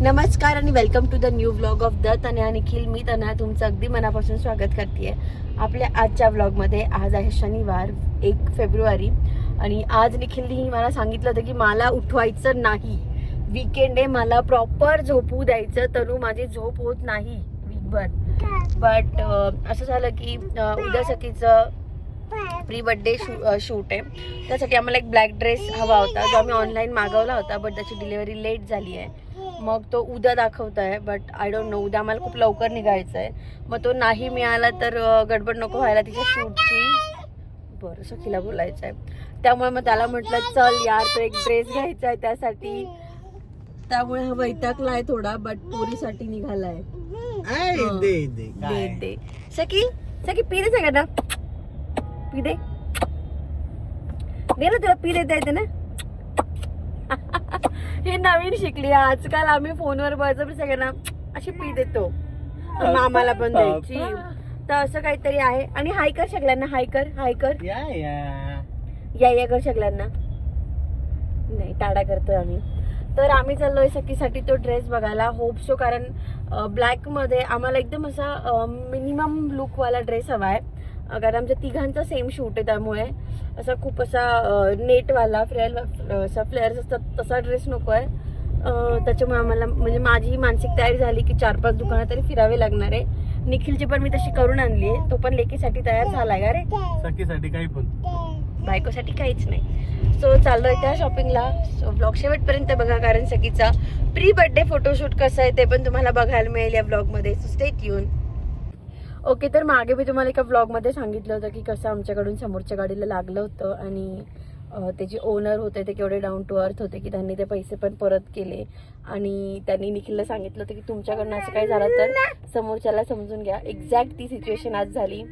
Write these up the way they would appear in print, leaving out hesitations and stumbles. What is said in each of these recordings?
नमस्कार आणि welcome to the new vlog of the Tanaya Nikhil. मी तनया तुमचं अगदी मनापासून स्वागत करते आपल्या आजच्या व्लॉगमध्ये. आज आहे शनिवार 1 फेब्रुवारी आणि आज निखिलनी मला सांगितलं होतं की मला उठवायचं नाही, वीकेंड आहे, मला प्रॉपर झोपू द्यायचं. तनु माझी झोप होत नाही वीकभर. बट असं झालं की उद्या सकीचं प्री बर्थडे शूट आहे, त्यासाठी आम्हाला एक ब्लॅक ड्रेस हवा होता जो आम्ही ऑनलाईन मागवला होता. बट त्याची डिलिव्हरी लेट झाली आहे, मग तो उद्या दाखवत आहे. बट आय डोंट नो, उद्या आम्हाला खूप लवकर निघायचं आहे. मग तो नाही मिळाला तर गडबड नको व्हायला तिच्या शूटची. बरं सखीला बोलायचं आहे, त्यामुळे मग त्याला म्हटलं चल यार तो एक ड्रेस घ्यायचा आहे त्यासाठी. त्यामुळे हा वैतागला आहे थोडा, but पोरीसाठी निघालाय. They Sakhi Sakhi P दे सगळ्यांना, पी दे दे ना, तुला पी देता येते ना. हे नवीन शिकली आजकाल. आम्ही फोनवर बळजबरी सगळ्यांना अशी पी देतो, मामाला पण द्यायची. तर असं काहीतरी आहे. आणि हाय कर सगळ्यांना, हाय कर, हाय कर, या कर सगळ्यांना. नाही टाळा करतोय आम्ही. तर आम्ही चाललोय सखीसाठी तो ड्रेस बघायला, होप सो. कारण ब्लॅक मध्ये आम्हाला एकदम असा मिनिमम लुक वाला ड्रेस हवा आहे, कारण आमच्या तिघांचा सेम शूट आहे. त्यामुळे असा खूप असा नेटवाला फ्लेअर्स असतात तसा ड्रेस नको आहे. त्याच्यामुळे आम्हाला म्हणजे माझी मानसिक तयारी झाली की 4-5 दुकानं तरी फिरावे लागणार आहे. निखिलची पण मी तशी करून आणली आहे, तो पण लेकीसाठी तयार झालाय का रे. सखीसाठी काही पण, बायकोसाठी काहीच नाही. सो चाललोय त्या शॉपिंगला. सो ब्लॉग शेवटपर्यंत बघा, कारण सखीचा प्री बर्थडे फोटोशूट कसं आहे ते पण तुम्हाला बघायला मिळेल या ब्लॉगमध्ये. So stay tune. ओके, तर मागे मी तुम्हाला एका व्लॉगमध्ये सांगितलं होतं की कसं आमच्याकडून समोरच्या गाडीला लागलं होतं आणि ते जे ओनर होते ते केवढे डाऊन टू अर्थ होते की त्यांनी ते पैसे पण परत केले. आणि त्यांनी निखिलला सांगितलं होतं की तुमच्याकडनं असं काही झालं तर समोरच्याला समजून घ्या. एक्झॅक्ट ती सिच्युएशन आज झाली.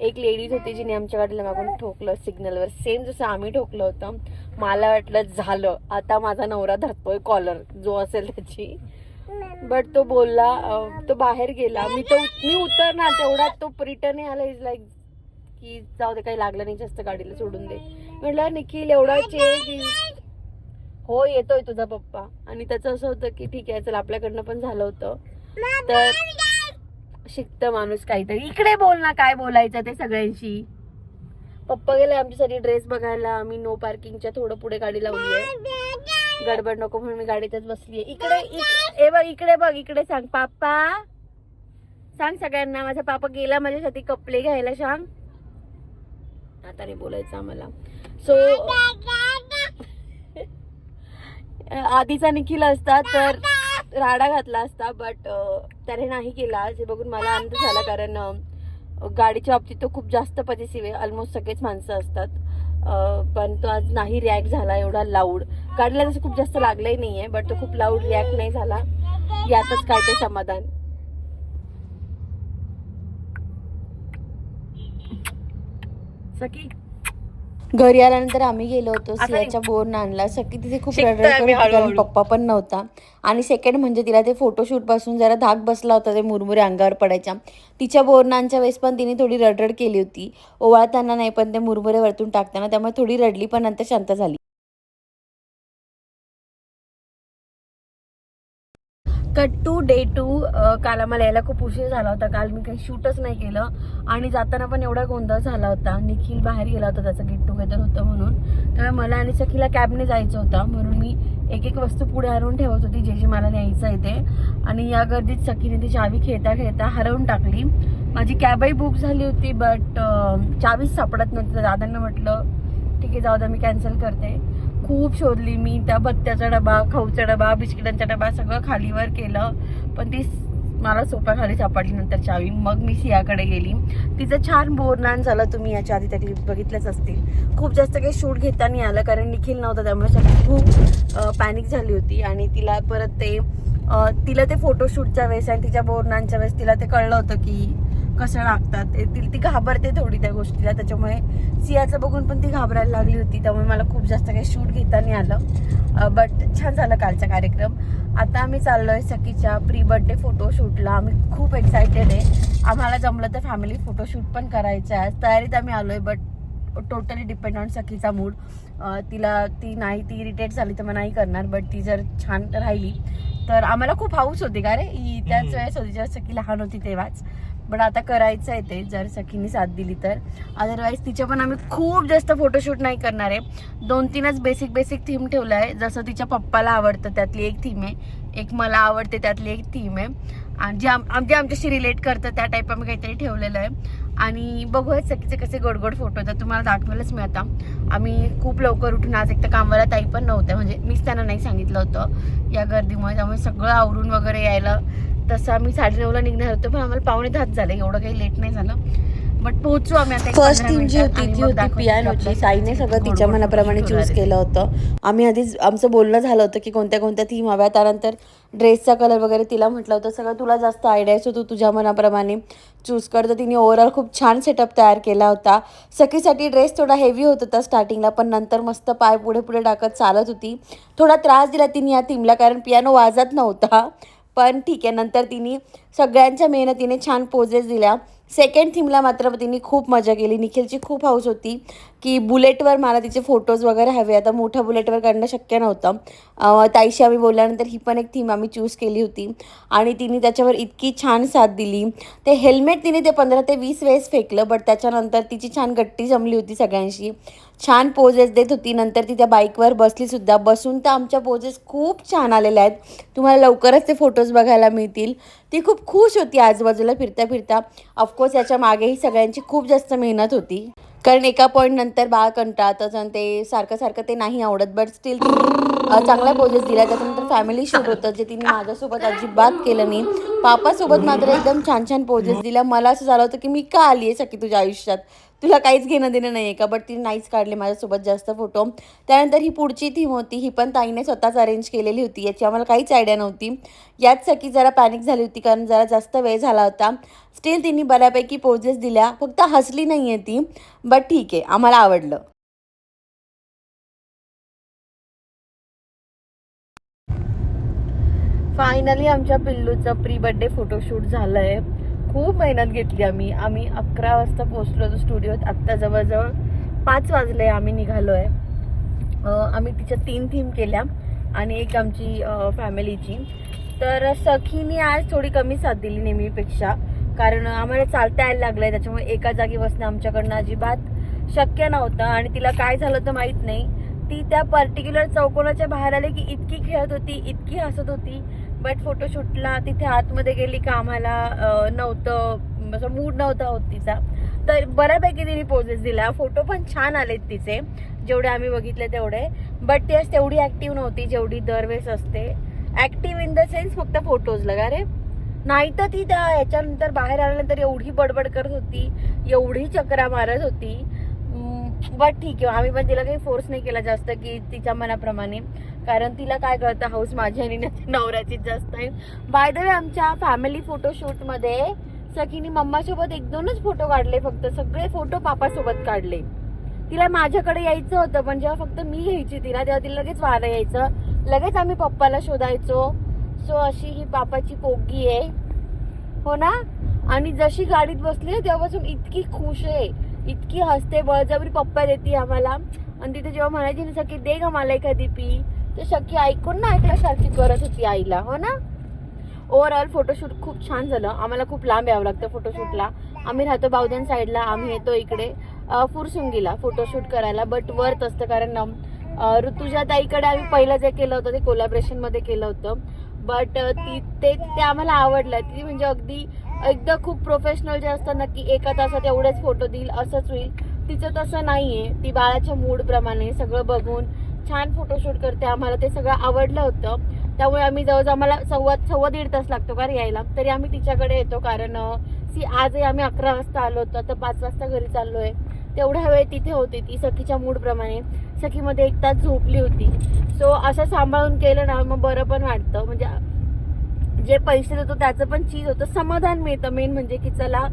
एक लेडीज होती जिने आमच्या गाडीला मागून ठोकलं सिग्नलवर, सेम जसं आम्ही ठोकलं होतं. मला वाटलं झालं आता माझा नवरा धरतोय कॉलर जो असेल त्याची. बट तो बोलला, तो बाहेर गेला. मी उतरणार तेवढा तो रिटर्न आला. इज लाईक की जाऊ दे, काही लागलं नाही जास्त, गाडीला सोडून दे. म्हटलं निखिल एवढा हो येतोय तुझा पप्पा. आणि त्याचं असं होतं की ठीक आहे चल, आपल्याकडनं पण झालं होतं तर शिकतं माणूस काहीतरी. इकडे बोल ना, काय बोलायचं ते सगळ्यांशी. पप्पा गेले आमच्यासाठी ड्रेस बघायला. आम्ही नो पार्किंगच्या थोडं पुढे गाडी लावली आहे, गडबड नको म्हणून मी गाडीतच बसलीये. इकडे बघ, इकडे बघ, इकडे सांग पापा, सांग सगळ्यांना माझा पापा गेला माझ्यासाठी कपडे घ्यायला. सांग आता नाही बोलायचं आम्हाला. सो आधीचा निखिल असता तर राडा घातला असता, बट त्याने नाही केला. जे बघून मला आनंद झाला, कारण गाडीच्या बाबतीत तो खूप जास्त पॉझिटिव्ह आहे. ऑलमोस्ट सगळेच माणसं असतात. पण तो आज नाही रिॲक्ट झाला एवढा लाऊड. गाडीला तसं खूप जास्त लागलंही नाहीये, बट तो खूप लाऊड रिॲक्ट नाही झाला. यातच काय ते समाधान. सखी घरी आल्यानंतर आम्ही गेलो होतो सियाच्या बोर्न आणला. सखी तिथे खूप रडरड करत होती कारण पप्पा पण नव्हता. आणि सेकंड म्हणजे तिला ते फोटोशूट पासून जरा धाक बसला होता, ते मुरमुरे अंगावर पडायच्या. तिच्या बोरणांच्या वेळेस पण तिने थोडी रडरड केली होती, ओवाळताना नाही पण ते मुरमुरे वरतून टाकताना, त्यामुळे थोडी रडली पण नंतर शांत झाली. Cut to day 2. काल आम्हाला यायला खूप उशीर झाला होता. काल मी काही शूटच नाही केलं आणि जाताना पण एवढा गोंधळ झाला होता. निखिल बाहेर गेला होता, त्याचं गेट टुगेदर होतं म्हणून. त्यामुळे मला आणि सखीला कॅबने जायचं होतं, म्हणून मी एक वस्तू पुढे आणून ठेवत होती जे मला न्यायचं आहे ते. आणि या गर्दीत सखीने ती चावी खेळता खेळता हरवून टाकली. माझी कॅबही बुक झाली होती, बट चावीच सापडत नव्हती. तर दादांना म्हटलं ठीक आहे जाऊ द्या, मी कॅन्सल करते. खूप शोधली मी, त्या बत्त्याचा डबा, खाऊचा डबा, बिस्किटांचा डबा सगळं खालीवर केलं, पण ती मला सोफ्याखाली सापडली नंतर चावी. मग मी सियाकडे गेली. तिचं छान बोरनान झालं, तुम्ही याच्या आधी त्या क्लिप बघितल्याच असतील. खूप जास्त काही शूट घेता नाही आलं कारण निखिल नव्हता, त्यामुळे सगळी खूप पॅनिक झाली होती. आणि तिला परत तिला ते फोटोशूटच्या वेळेस आणि तिच्या बोरनांच्या वेळेस तिला ते कळलं होतं की कसं लागतात. ती घाबरते थोडी त्या गोष्टीला, त्याच्यामुळे सियाचं बघून पण ती घाबरायला लागली होती. त्यामुळे मला खूप जास्त काही शूट घेता नाही आलं, बट छान झालं कालचा कार्यक्रम. आता आम्ही चाललोय सखीच्या प्री बर्थडे फोटोशूटला. आम्ही खूप एक्सायटेड आहे. आम्हाला जमलं तर फॅमिली फोटोशूट पण करायचं आहे. तयारीत आम्ही आलोय, बट टोटली डिपेंड ऑन सखीचा मूड. ती इरिटेट झाली तर मग नाही करणार, बट ती जर छान राहिली तर आम्हाला खूप हाऊस होती का रे ही त्याच वेळेस होती जेव्हा सखी लहान होती तेव्हाच. पण आता करायचं आहे ते जर सखीने साथ दिली तर. अदरवाईज तिच्या पण आम्ही खूप जास्त फोटोशूट नाही करणार आहे. 2-3च बेसिक थीम ठेवलं आहे. जसं तिच्या पप्पाला आवडतं त्यातली एक थीम आहे, एक मला आवडते त्यातली एक थीम आहे, आणि जे आमच्याशी रिलेट करतं त्या टाईप आम्ही काहीतरी ठेवलेलं आहे. आणि बघूयात सखीचे कसे गोड फोटो येतात, तुम्हाला दाखवायलाच मी आता. आम्ही खूप लवकर उठून, आज एक तर कामाला ताई पण नव्हत्या, म्हणजे मीच त्यांना नाही सांगितलं होतं या गर्दीमुळे, त्यामुळे सगळं आवरून वगैरे यायला तसं आम्ही 9:30ला निघणार होतो, पण आम्हाला 9:45 झाले. एवढं काही लेट नाही झालं, बट पोहोचू आम्ही आता. फर्स्ट टीम जी होती ती होती पियानोची. साईने सगळं तिच्या मनाप्रमाणे चूज केलं होतं. आम्ही आधीच आमचं बोलणं झालं होतं की कोणत्या कोणत्या थीम हव्या. त्यानंतर ड्रेसचा कलर वगैरे तिला म्हटलं होतं सगळं तुला जास्त आयडिया आहे, सो तू तुझ्या मनाप्रमाणे चूज कर. तर तिने ओव्हरऑल खूप छान सेटअप तयार केला होता. सखीसाठी ड्रेस थोडा हेवी होत होता स्टार्टिंगला, पण नंतर मस्त पाय पुढे टाकत चालत होती. थोडा त्रास दिला तिने या थीमला, कारण पियानो वाजत नव्हता, पण ठीक आहे. नंतर तिने सगळ्यांच्या मेहनतीने छान पोजेस दिल्या. सेकंड थीमला मात्र तिने खूप मजा केली. निखिलची खूप हौस होती की बुलेटवर मला तिचे फोटोज वगैरे हवे. आता मोठ्या बुलेटवर काढणं शक्य नव्हतं. ताईशी आम्ही बोलल्यानंतर ही पण एक थीम आम्ही चूज केली होती आणि तिने त्याच्यावर इतकी छान साथ दिली. ते हेल्मेट तिने ते 15 ते 20 वेळेस फेकलं, बट त्याच्यानंतर तिची छान गट्टी जमली होती सगळ्यांशी. छान पोजेस देत होती. नंतर ती त्या बाईकवर बसलीसुद्धा. बसून तर आमच्या पोजेस खूप छान आलेल्या आहेत. तुम्हाला लवकरच ते फोटोज बघायला मिळतील. ती खूप खुश होती आजूबाजूला फिरता. ऑफकोर्स याच्या मागेही सगळ्यांची खूप जास्त मेहनत होती, कारण एका पॉईंट नंतर बाळ कंटाळतच आणि ते सारखं ते नाही आवडत. बट स्टील चांगल्या पोजेस दिल्या. त्याच्यानंतर फॅमिली शूट होतं जे तिने माझ्यासोबत अजिबात केलं नाही. पापासोबत मात्र एकदम छान पोजेस दिल्या. मला असं झालं होतं की मी का आली आहे सखी तुझ्या आयुष्यात, तुला काहीच घेणं देणं नाही आहे का. बट तिने नाहीच काढले माझ्यासोबत जास्त फोटो. त्यानंतर ही पुढची थीम होती, ही पण ताईने स्वतःच अरेंज केलेली होती. याची आम्हाला काहीच आयडिया नव्हती. यात सखी जरा पॅनिक झाली होती, कारण जरा जास्त वेळ झाला होता. स्टील तिने बऱ्यापैकी पोजेस दिल्या, फक्त हसली नाही आहे ती, बट ठीक आहे, आम्हाला आवडलं. फायनली आमच्या पिल्लूचं प्री बर्थडे फोटोशूट झालंय. खूप मेहनत घेतली आम्ही 11 वाजता पोहोचलो होतो स्टुडिओत. आत्ता जवळजवळ 5 वाजले आम्ही निघालोय. आम्ही तिच्या 3 थीम केल्या आणि एक आमची फॅमिलीची. तर सखीने आज थोडी कमी साथ दिली नेहमीपेक्षा, कारण आम्हाला चालता यायला लागलंय, त्याच्यामुळे एका जागी बसणं आमच्याकडनं अजिबात शक्य नव्हतं. आणि तिला काय झालं तर माहीत नाही, ती त्या पर्टिक्युलर चौकोनाच्या बाहेर आले की इतकी खेळत होती, इतकी हसत होती. बट फोटोशूटला तिथे आतमध्ये गेली का आम्हाला नव्हतं, असं मूड नव्हता होत तिचा. तर बऱ्यापैकी तिने पोजेस दिल्या. फोटो पण छान आलेत तिचे, जेवढे आम्ही बघितले तेवढे. बट ती तेवढी ऍक्टिव्ह नव्हती जेवढी दरवेळेस असते. ऍक्टिव्ह इन द सेन्स फक्त फोटोज लगा रे, नाही तर ती त्या याच्यानंतर बाहेर आल्यानंतर एवढी बडबड करत होती, एवढी चक्रा मारत होती. बट ठीक आहे, आम्ही पण तिला काही फोर्स नाही केला जास्त की तिच्या मनाप्रमाणे, कारण तिला काय कळतं, हाऊस माझी आणि नवऱ्याची जास्त आहे. बाय द वे आमच्या फॅमिली फोटोशूट मध्ये सखीने मम्मासोबत 1-2च फोटो काढले फक्त. सगळे फोटो पापासोबत काढले. तिला माझ्याकडे यायचं होतं, पण जेव्हा फक्त मी घ्यायची तिला, तेव्हा तिला लगेच वारा यायचं. लगेच आम्ही पप्पाला शोधायचो. सो अशी ही पापाची पोगी आहे, हो ना. आणि जशी गाडीत बसली तेव्हापासून इतकी खुश आहे, इतकी हसते, बळजबरी पप्पा देते आम्हाला. आणि तिथे जेव्हा म्हणायची ना सखी दे ग मला एखादी पी, तर सखी ऐकून ना ऐकल्यासारखी करत होती आईला, हो ना. ओव्हरऑल फोटोशूट खूप छान झालं. आम्हाला खूप लांब यावं लागतं फोटोशूटला. आम्ही राहतो बावधन साईडला, आम्ही येतो इकडे फुरसुंगीला फोटोशूट करायला. बट वर्थ असतं, कारण ऋतुजा ताईकडे आम्ही पहिलं जे केलं होतं ते कोलॅबरेशन मध्ये केलं होतं. बट ते आम्हाला आवडलं. ती म्हणजे अगदी एकदा खूप प्रोफेशनल जे असतं ना की एका तासात एवढेच फोटो देईल असंच होईल, तिचं तसं नाहीये. ती बाळाच्या मूड प्रमाणे सगळं बघून छान फोटोशूट करते. आम्हाला ते सगळं आवडलं होतं. त्यामुळे आम्ही जवळजवळ आम्हाला 1.25 तास लागतो का यायला, तरी आम्ही तिच्याकडे येतो. कारण आजही आम्ही 11 वाजता आलो होतो, तर 5 वाजता घरी चाललोय. तेवढ्या वेळ तिथे होती ती सखीच्या मूड प्रमाणे. सखीमध्ये 1 तास झोपली होती. सो असं सांभाळून केलं ना मग बरं पण वाटतं. म्हणजे जे पैसे देतो त्याचं पण चीज होतं, समाधान मिळतं मेन म्हणजे, की चला.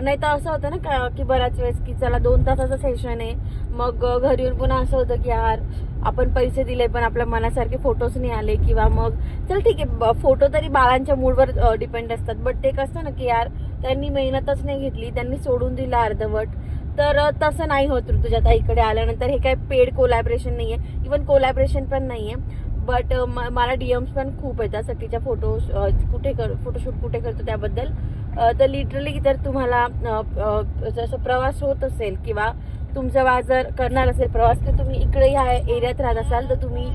नाही तर असं होतं ना की बऱ्याच वेळेस की चला 2 तासाचं सेशन आहे, मग घरी येऊन पुन्हा असं होतं की यार आपण पैसे दिले पण आपल्या मनासारखे फोटोज नाही आले, किंवा मग चल ठीक आहे फोटो तरी बाळांच्या मूडवर डिपेंड असतात. बट ते कसं ना की यार त्यांनी मेहनतच नाही घेतली, त्यांनी सोडून दिलं अर्धवट. तर तसं नाही होत ऋतुजा ताईकडे आल्यानंतर. हे काय पेड कोलॅबरेशन नाहीये, इव्हन कोलॅबरेशन पण नाहीये. बट मला डीएम्स पण खूप येतात सखीच्या फोटोशूट कुठे करतो त्याबद्दल. तर लिटरली जर तुम्हाला जसं प्रवास होत असेल किंवा तुमचा जर करणार असेल प्रवास की तुम्ही इकडे ह्या एरियात राहत असाल तर तुम्ही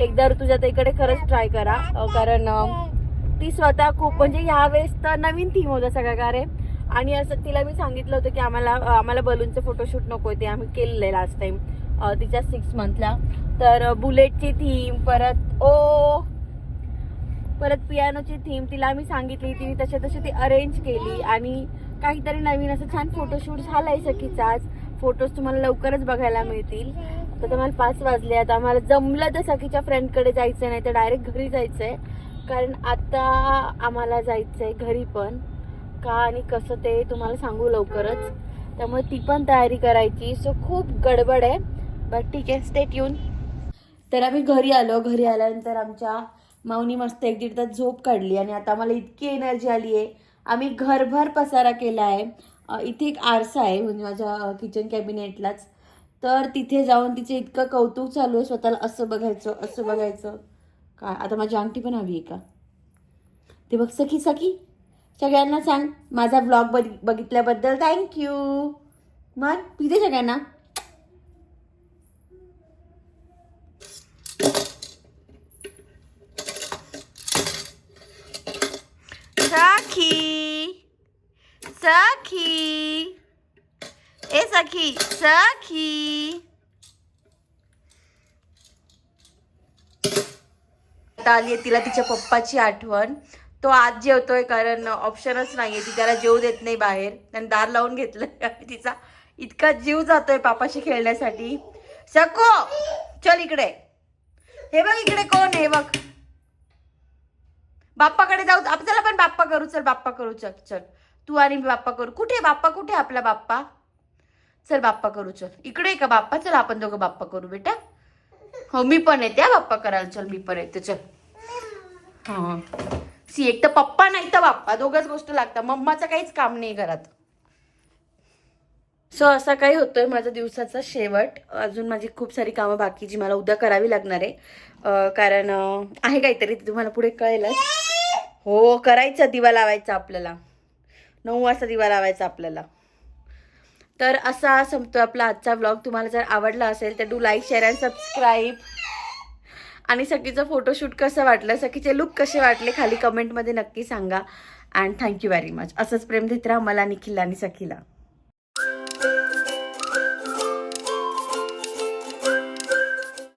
एकदा ऋतुजा इकडे खरंच ट्राय करा. कारण ती स्वतः खूप म्हणजे ह्यावेळेस तर नवीन थीम होता सगळ्या कारे. आणि असं तिला मी सांगितलं होतं की आम्हाला बलूनचं फोटोशूट नको ते आम्ही केलेलं आहे लास्ट टाइम तिच्या 6 मंथला. तर बुलेटची थीम परत पियानोची थीम तिला आम्ही सांगितली. तिने तसे ती अरेंज केली आणि काहीतरी नवीन असं छान फोटोशूट झालाय सखीचा. आज फोटोज तुम्हाला लवकरच बघायला मिळतील. तर मला 5 वाजले. आता आम्हाला जमलं तर सखीच्या फ्रेंडकडे जायचं नाही तर डायरेक्ट घरी जायचंय. कारण आता आम्हाला जायचंय घरी पण का आणि कसं ते तुम्हाला सांगू लवकरच. त्यामुळे ती पण तयारी करायची. सो खूप गडबड आहे. बट ठीक आहे, स्टे ट्यून. तर आम्ही घरी आलो. घरी आल्यानंतर आमच्या माऊनी मस्त 1-1.5 तास झोप काढली आणि आता आम्हाला इतकी एनर्जी आली आहे. आम्ही घरभर पसारा केला आहे. इथे एक आरसा आहे म्हणजे माझ्या किचन कॅबिनेटलाच. तर तिथे जाऊन तिचे इतकं कौतुक चालू आहे स्वतःला असं बघायचं काय. आता माझी अंगठी पण हवी आहे का ते बघ. सखी सगळ्यांना सांग माझा ब्लॉग बघितल्याबद्दल थँक्यू. मग पिते सगळ्यांना. सखी आता आली आहे तिला तिच्या पप्पाची आठवण. तो आज जेवतोय कारण ऑप्शनच नाहीये. ती त्याला जेवू देत नाही बाहेर. त्याने दार लावून घेतलंय आणि तिचा इतका जीव जातोय पापाशी खेळण्यासाठी. सको चल इकडे. हे बघ इकडे कोण आहे बघ. बाप्पाकडे जाऊ. आपल्याला पण बाप्पा करू. चल तू आणि बाप्पा करू. कुठे बाप्पा आपला बाप्पा. चल बाप्पा करू. चल इकडे का बाप्पा. चल आपण दोघं बाप्पा करू बेटा. हो मी पण येते बाप्पा करायला. चल मी पण येते. चल हा एक तर पप्पा नाही तर बाप्पा दोघंच गोष्ट लागतात. मम्माचं काहीच काम नाही घरात. सो असा काही होतोय माझा दिवसाचा शेवट. अजून माझी खूप सारी कामं बाकी जी मला उद्या करावी लागणार आहे. कारण आहे काहीतरी तुम्हाला पुढे कळेलच. हो करायचा दिवा लावायचा आपल्याला. 9 वाजता दिवा लावायचा आपल्याला. तर असा संपतो आपला आजचा व्लॉग. तुम्हाला जर आवडला असेल तर do like share and subscribe. आणि सखीचं फोटोशूट कसं वाटलं सखीचे लुक कसे वाटले खाली कमेंटमध्ये नक्की सांगा. And thank you very much. असंच प्रेम देत राहा मला, निखिल आणि सखीला.